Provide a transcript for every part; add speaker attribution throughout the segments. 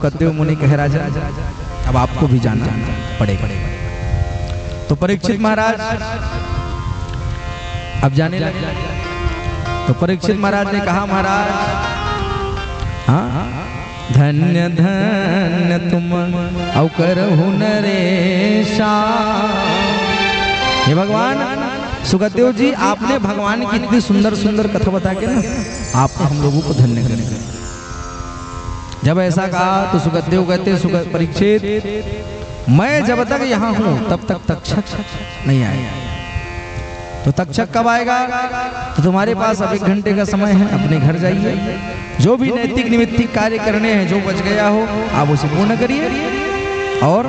Speaker 1: सुखदेव मुनि कह राजा अब आपको भी जाना पड़ेगा। तो परीक्षित महाराज अब जाने लगे। तो परीक्षित महाराज ने कहा महाराज हाँ धन्य धन्य तुम अवकर नरेशा। हे भगवान सुखदेव जी आपने भगवान की इतनी सुंदर सुंदर कथा बता के ना आपने हम लोगों को धन्य करने का। जब ऐसा कहा तो सुखदेव कहते परीक्षित मैं जब तक यहाँ हूँ तब तक तक्षक नहीं आएगा। तो तक्षक कब आएगा? तो तुम्हारे पास अब 1 घंटे का समय है, अपने घर जाइए, जो भी नैतिक निमित्तिक कार्य करने हैं, जो बच गया हो आप उसे पूर्ण करिए और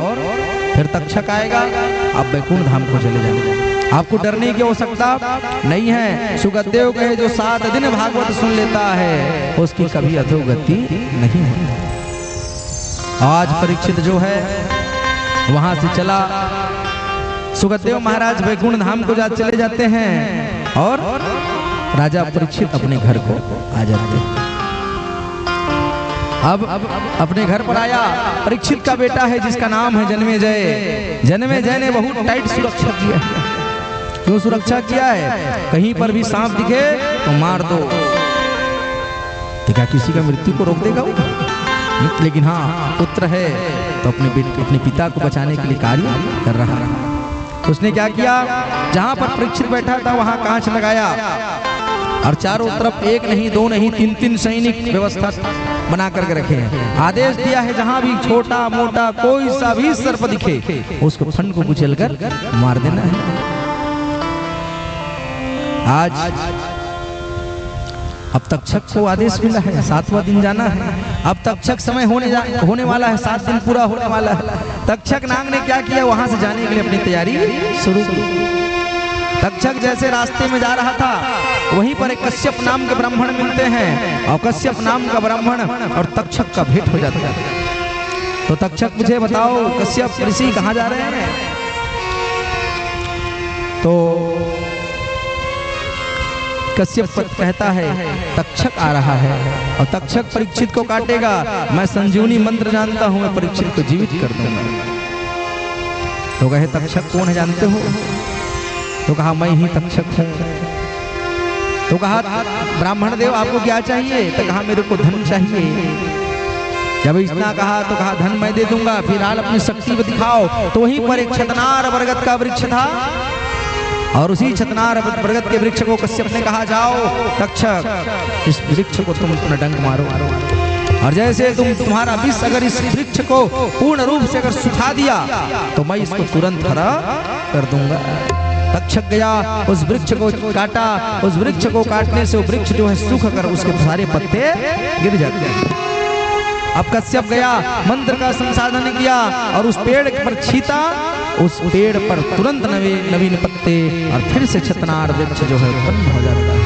Speaker 1: फिर तक्षक आएगा, आप वैकुंठ धाम को चले जाएंगे। आपको डरने की आवश्यकता नहीं है। सुखदेव कहे जो 7 दिन भागवत सुन लेता है उसकी कभी अधोगति नहीं होती। आज परीक्षित जो है वहां से चला, सुखदेव महाराज वैकुंठ धाम को चले जाते हैं और राजा परीक्षित अपने घर को आ जाते हैं। अब अपने घर पर आया, परीक्षित का बेटा है जिसका नाम है जन्मेजय। जन्मेजय ने बहुत टाइट सुरक्षा किया है। क्यों सुरक्षा किया है? कहीं पर भी सांप दिखे तो मार दो। तो क्या किसी का मृत्यु को रोक देगा वो? लेकिन हाँ पुत्र है तो अपने पिता को बचाने के लिए कार्य कर रहा है। तो उसने क्या किया, जहां पर परीक्षित बैठा था वहां कांच लगाया और चारों तरफ 1 नहीं 2 नहीं 3 सैनिक व्यवस्था बना करके रखे हैं। आदेश दिया है जहां भी छोटा मोटा कोई सा भी सर्प दिखे उसको फन को कुचल कर मार देना है। आज अब तक्षक को आदेश मिला है 7वां दिन जाना है। अब तक्षक समय होने वाला है, 7 दिन पूरा होने वाला है। तक्षक नाग ने क्या किया, वहां से जाने के लिए अपनी तैयारी शुरू की। तक्षक जैसे रास्ते में जा रहा था वहीं पर एक कश्यप नाम के ब्राह्मण मिलते हैं और कश्यप नाम का ब्राह्मण और तक्षक का भेंट हो जाता है। तो तक्षक मुझे बताओ कश्यप ऋषि कहाँ जा रहे हैं? तो कश्यप कहता है तक्षक आ रहा है और तक्षक परीक्षित को काटेगा। मैं संजीवनी मंत्र जानता हूं, मैं परीक्षित को जीवित कर दूंगा। तो कहे तक्षक कौन है जानते हो? तो कहा मैं ही तक्षक हूं। तो कहा ब्राह्मण देव आपको क्या चाहिए? तो कहा मेरे को धन चाहिए। जब इतना कहा तो कहा धन मैं दे दूंगा, फिलहाल अपनी शक्ति को दिखाओ। तो वहीं पर एक छतनार बरगद का वृक्ष था और उसी छतनार बरगद के वृक्ष को कश्यप ने कहा जाओ तक्षक इस वृक्ष को तुम अपना डंक मारो और जैसे तुम्हारा विष अगर इस वृक्ष को पूर्ण रूप से अगर सुखा दिया तो मैं इसको तुरंत हरा कर दूंगा। तक्षक गया, उस वृक्ष को काटा। उस वृक्ष को काटने से वो वृक्ष जो है सूख कर उसके सारे पत्ते गिर जाते हैं। अब कश्यप गया, मंत्र का संसाधन किया और उस पेड़ पर छीता। उस पेड़ पर तुरंत नवीन पत्ते और फिर से छतनार वृक्ष जो है उत्पन्न हो जाता है।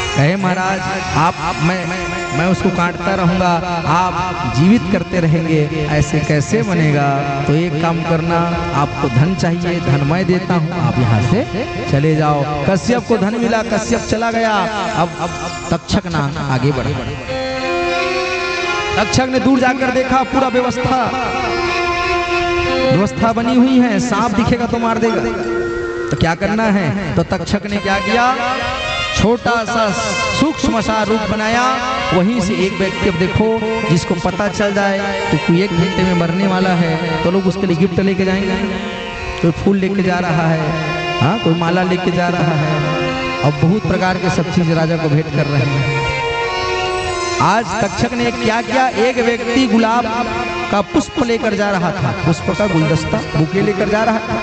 Speaker 1: कहे महाराज आप मैं उसको काटता रहूंगा, आप जीवित करते रहेंगे, ऐसे कैसे बनेगा? तो एक काम करना, आपको धन चाहिए, धन मैं देता हूँ, आप यहाँ से चले जाओ। कश्यप को धन मिला, कश्यप चला गया। अब तक्षक ना आगे बढ़ा। तक्षक ने दूर जाकर देखा पूरा व्यवस्था बनी हुई है, सांप दिखेगा तो मार देगा। तो क्या करना है? तो तक्षक ने क्या किया, छोटा सा सूक्ष्म सा रूप बनाया। वहीं से एक व्यक्ति, अब देखो जिसको पता चल जाए तो कोई 1 घंटे में मरने वाला है तो लोग उसके लिए गिफ्ट लेके जाएंगे। कोई फूल लेके जा रहा है, हाँ कोई माला लेके जा रहा है और बहुत प्रकार के सब चीज राजा को भेंट कर रहे हैं। आज तक्षक ने क्या किया, एक व्यक्ति गुलाब का पुष्प लेकर जा रहा था, पुष्प का गुलदस्ता बुके लेकर जा रहा था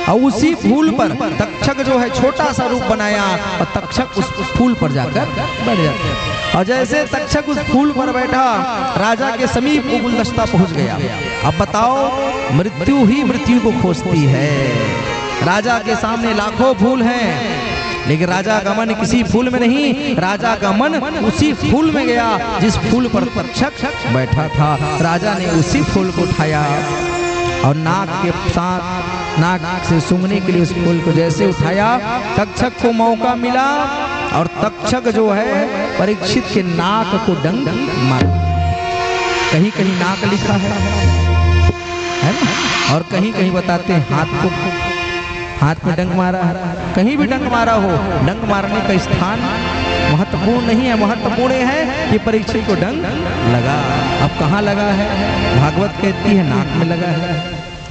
Speaker 1: और उसी फूल पर तक्षक जो है छोटा सा रूप बनाया और तक्षक उस फूल पर जाकर बैठ जाता है। और जैसे तक्षक उस फूल पर बैठा, राजा के समीप वो गुलदस्ता पहुंच गया। अब बताओ मृत्यु ही मृत्यु को खोजती है। राजा के सामने लाखों फूल हैं लेकिन राजा का मन किसी फूल में नहीं, राजा का मन उसी फूल में गया जिस फूल पर तक्षक बैठा था। राजा ने उसी फूल को उठाया और नाक के साथ नाक से सूंघने के लिए उस फूल को जैसे उठाया, तक्षक को मौका मिला और तक्षक जो है परीक्षित के नाक को डंक मारा। कहीं कहीं नाक लिखा है ना, और कहीं कहीं बताते हैं हाथ में डंक मारा है। कहीं भी डंक मारा हो, डंक मारने का स्थान महत्वपूर्ण नहीं है, महत्वपूर्ण है कि परीक्षित को डंक लगा। अब कहाँ लगा है? भागवत कहती है नाक में लगा है,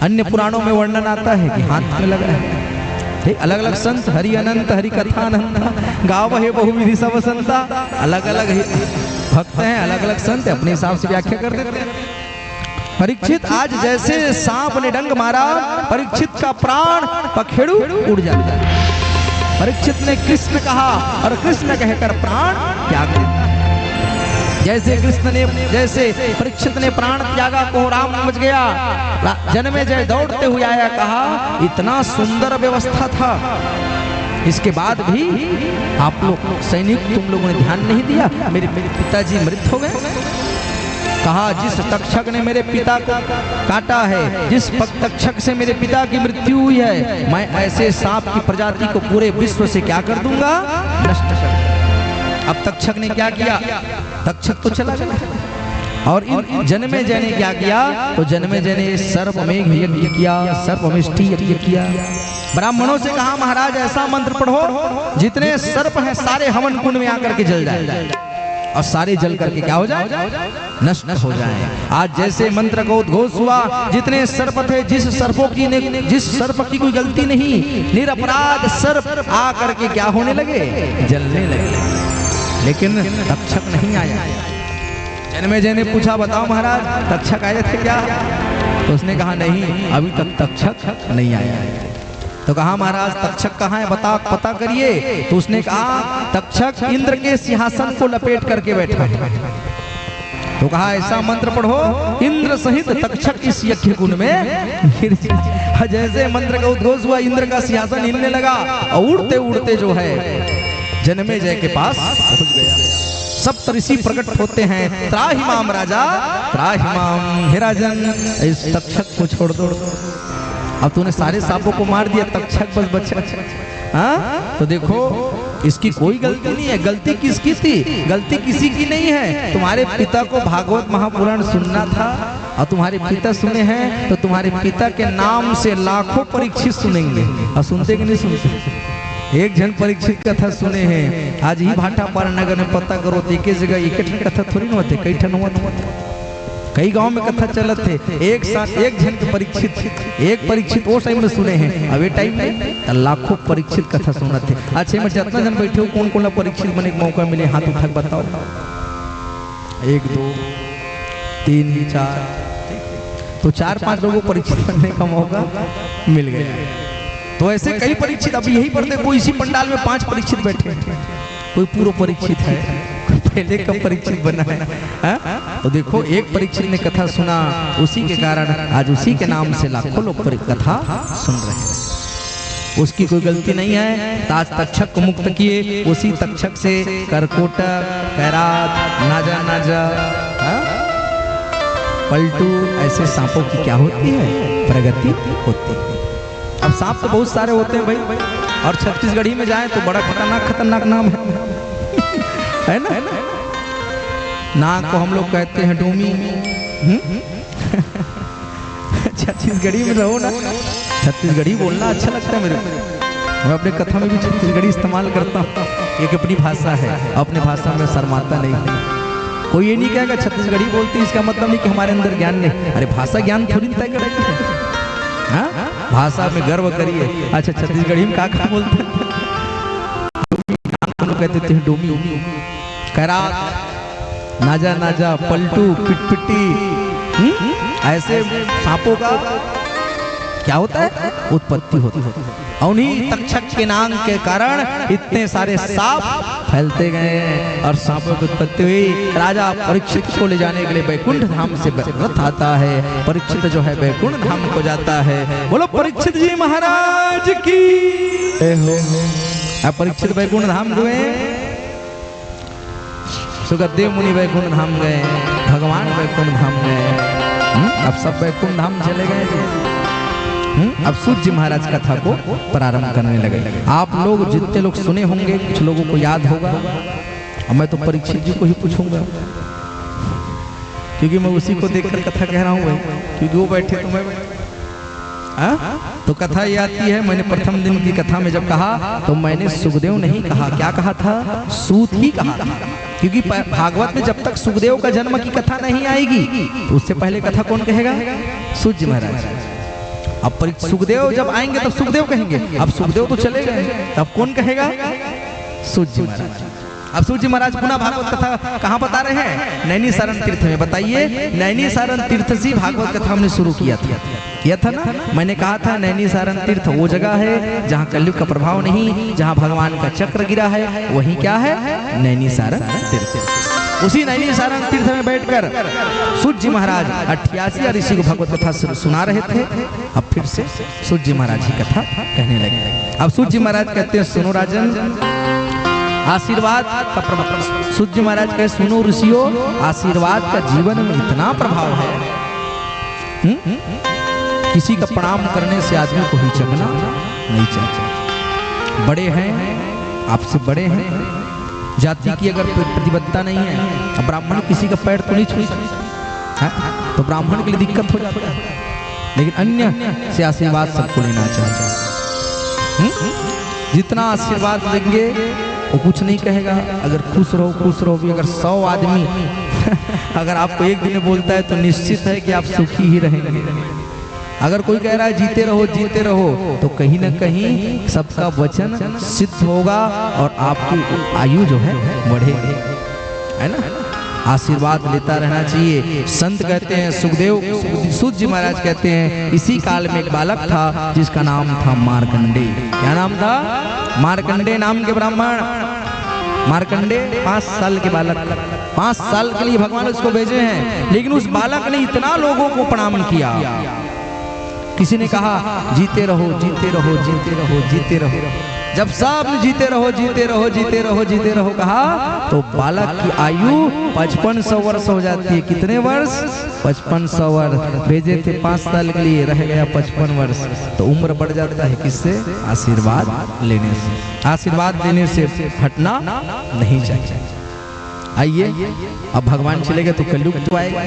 Speaker 1: अन्य पुराणों में वर्णन आता है कि हाथ में लगा है। अलग अलग संत हरि अनंत हरि कथा अनंत गाव है बहुविधि सब संता, अलग अलग भक्त हैं, अलग अलग संत अपने हिसाब से व्याख्या कर देते हैं। परीक्षित आज जैसे सांप ने डंक मारा, परीक्षित का प्राण पखेरु उड़ जाता है। परीक्षित ने कृष्ण कहा और कृष्ण कहकर प्राण त्याग दिया। जैसे परीक्षित ने प्राण त्यागा, कोहराम मच गया। जन्मेजय दौड़ते हुए आया, कहा इतना सुंदर व्यवस्था था, इसके बाद भी आप लोग सैनिक तुम लोगों ने ध्यान नहीं दिया, मेरे पिताजी मृत हो गए। कहा जिस तक्षक ने मेरे पिता को काटा है, जिस तक्षक से मेरे पिता की मृत्यु हुई है, मैं ऐसे सांप की प्रजाति को पूरे विश्व से क्या कर दूंगा, नष्ट कर। अब तक्षक ने क्या किया? तक्षक तो चला गया। और इन जन्मेजय ने क्या किया? तो जन्मेजय ने सर्पमेघ यज्ञ किया, सर्पमिष्टि यज्ञ किया। ब्राह्मणों से कहा महाराज ऐसा मंत्र पढ़ो जितने सर्प हैं सारे हवन कुंड में आकर के जल जाए, और सारे जल करके क्या हो जाए, नष्ट हो जाए। आज जैसे मंत्र का उद्घोष हुआ, जितने सर्प थे, जिस सर्प की कोई गलती नहीं, निरपराध सर्प आ करके क्या होने लगे, जलने लगे। लेकिन तक्षक नहीं आया। जन्मेजय ने पूछा बताओ महाराज तक्षक आए थे क्या? तो उसने कहा नहीं, अभी तक तक्षक नहीं आया। तो कहा महाराज तक्षक कहाँ है, पता करिए। तो उसने कहा तक्षक इंद्र के सिंहासन को लपेट करके बैठा है। तो कहा ऐसा मंत्र पढ़ो इंद्र सहित तक्षक इस यज्ञ कुंड में गिर जाए। जैसे मंत्र का उद्घोष हुआ, इंद्र का सिंहासन हिलने लगा और उड़ते उड़ते जो है जन्मेजय के पास पहुंच गया। सप्तऋषि प्रकट होते हैं, त्राहिमाम राजा त्राहिमाम, हे राजन इस तक्षक को छोड़ दो। अब तूने सारे सांपों को मार दिया, तक्षक बस बचा। हाँ तो देखो इसकी कोई गलती नहीं है। गलती किसकी थी? गलती किसी की नहीं है। तुम्हारे पिता को भागवत महापुराण सुनना था और तुम्हारे पिता सुने हैं, तो तुम्हारे पिता के नाम से लाखों परीक्षित सुनेंगे। और सुनते कि नहीं सुनते? एक जन परीक्षित कथा सुने हैं। आज ही भाटा पार नगर में पता करो तो एक जगह एक कथा थोड़ी न होते, कई ठन हुआ, कई गांव में कथा चलत थे। एक साथ एक जन के परीक्षित वो टाइम में सुने हैं, अब ये टाइम में लाखों परीक्षित कथा सुनत थे। अच्छा में जितना जन बैठे हो कौन कौन परीक्षित बने का मौका मिले हाथ उठा बताओ। 1 2 3 4, तो 4-5 लोगों को परीक्षित बनने का मौका मिल गया। तो ऐसे कई परीक्षित अभी यही पढ़ते, कोई इसी पंडाल में 5 परीक्षित बैठे, कोई पूर्व परीक्षित है, पहले का परीक्षित बना है। तो देखो एक परीक्षित ने कथा सुना, उसी के कारण आज उसी के नाम से लाखों लोग कथा सुन रहे हैं। उसकी कोई गलती नहीं है। आज तक्षक को मुक्त किए, उसी तक्षक से करकोटक, कैरात, नाजा पलटू ऐसे सांपों की क्या होती है, प्रगति होती है। अब सांप तो बहुत सारे होते हैं भाई, और छत्तीसगढ़ी में जाए तो बड़ा खतरनाक नाम है ना। नाक को हम लोग कहते हैं डोमी। छत्तीसगढ़ी में रहो ना, छत्तीसगढ़ी बोलना अच्छा लगता है मेरे को। मैं अपने कथा में भी छत्तीसगढ़ी इस्तेमाल करता हूँ। एक अपनी भाषा है, अपने भाषा में शर्माता नहीं। कोई ये नहीं कहेगा छत्तीसगढ़ी बोलती, इसका मतलब नहीं कि हमारे अंदर ज्ञान नहीं। अरे भाषा ज्ञान थोड़ी तय करती है। भाषा में गर्व करिए। अच्छा छत्तीसगढ़ी में क्या बोलते हैं? कहते थे डोमी, कैरात, नाजा, पलटू, पिटपिटी, ऐसे सांपों का क्या होता है, उत्पत्ति होती है। उन्हीं तक्षक के नाम के कारण इतने सारे सांप फैलते गए और सांपों की उत्पत्ति हुई। राजा परीक्षित को ले जाने के लिए बैकुंठ धाम से रथ आता है। परीक्षित जो है बैकुंठ धाम को जाता है। बोलो परीक्षित जी महाराज की। परीक्षित बैकुंठ धाम गए, सुखदेव मुनि बैकुंठ धाम गए, भगवान बैकुंठ धाम गए। अब सब बैकुंठ धाम चले गए जी। अब सूत जी महाराज कथा को प्रारंभ करने लगे। आप लोग जितने लोग सुने होंगे, कुछ लोगों को याद होगा, और मैं तो परीक्षित जी को ही पूछूंगा क्योंकि मैं उसी को देखकर कथा कह रहा हूँ भाई, क्योंकि वो बैठे तो मैं तो कथा ये आती है। मैंने प्रथम दिन की कथा में जब कहा तो मैंने सुखदेव नहीं कहा, क्या कहा था? सूत ही कहा था। क्योंकि भागवत में जब तक सुखदेव का जन्म की कथा नहीं आएगी तो उससे पहले कथा कौन कहेगा? सूत जी महाराज। अब सुखदेव जब आएंगे तब सुखदेव कहेंगे, अब सुखदेव तो चले गए तब कौन कहेगा? सूत जी महाराज। अब सूत जी महाराज पुनः भागवत कथा कहाँ बता रहे हैं? नैनीसारण तीर्थ में। बताइए, नैनीसारण तीर्थ से भागवत कथा हमने शुरू किया था ना। मैंने कहा था नैनीसारण तीर्थ वो जगह है जहाँ कलयुग का प्रभाव नहीं, जहाँ भगवान का चक्र गिरा है, वही क्या है? नैनीसारण तीर्थ। उसी नैनीसारण तीर्थ में बैठकर सूत जी महाराज 88 ऋषि को भगवत कथा सुना रहे थे। अब फिर से सूत जी महाराज की कथा कहने लगे। अब सूत जी महाराज कहते हैं, सुनो राजन, आशीर्वाद का प्रभाव। सूत जी महाराज कहे, सुनो ऋषियों, आशीर्वाद का जीवन में इतना प्रभाव है। किसी का प्रणाम करने से आदमी को हिचकना नहीं चाहिए। बड़े हैं, आपसे बड़े हैं, जाति की अगर प्रतिबद्धता नहीं है, अब ब्राह्मण किसी का पैर तो नहीं छू सकता, तो ब्राह्मण के लिए दिक्कत हो जाता है। लेकिन अन्य से आशीर्वाद सबको लेना चाहिए। जितना आशीर्वाद लेंगे वो कुछ नहीं कहेगा। अगर खुश रहो भी। अगर 100 आदमी अगर आपको एक दिन बोलता है तो निश्चित है कि आप सुखी ही रहेंगे। अगर कोई कह रहा है जीते रहो तो कहीं ना कहीं सबका वचन सिद्ध होगा और आपकी आयु जो है बढ़ेगी, है ना। आशीर्वाद लेता रहना चाहिए। संत कहते हैं, सुखदेव सूत जी महाराज कहते हैं, इसी काल में एक बालक था जिसका नाम था मार्कंडे। क्या नाम था? मार्कंडे नाम के ब्राह्मण। मार्कंडे 5 साल के बालक, 5 साल के लिए भगवान उसको भेजे हैं। लेकिन उस बालक ने इतना लोगों को प्रणाम किया। किसी ने कहा जीते रहो। जब सब जीते रहो कहा तो बालक की आयु 5500 वर्ष हो जाती है। कितने वर्ष? 5500 वर्ष। भेजे थे 5 साल के लिए, रह गया 55 वर्ष। तो उम्र बढ़ जाता है किससे? आशीर्वाद लेने से। आशीर्वाद लेने से हटना नहीं चाहिए। आइए, अब भगवान चले गए तो कलयुग तो आएगा।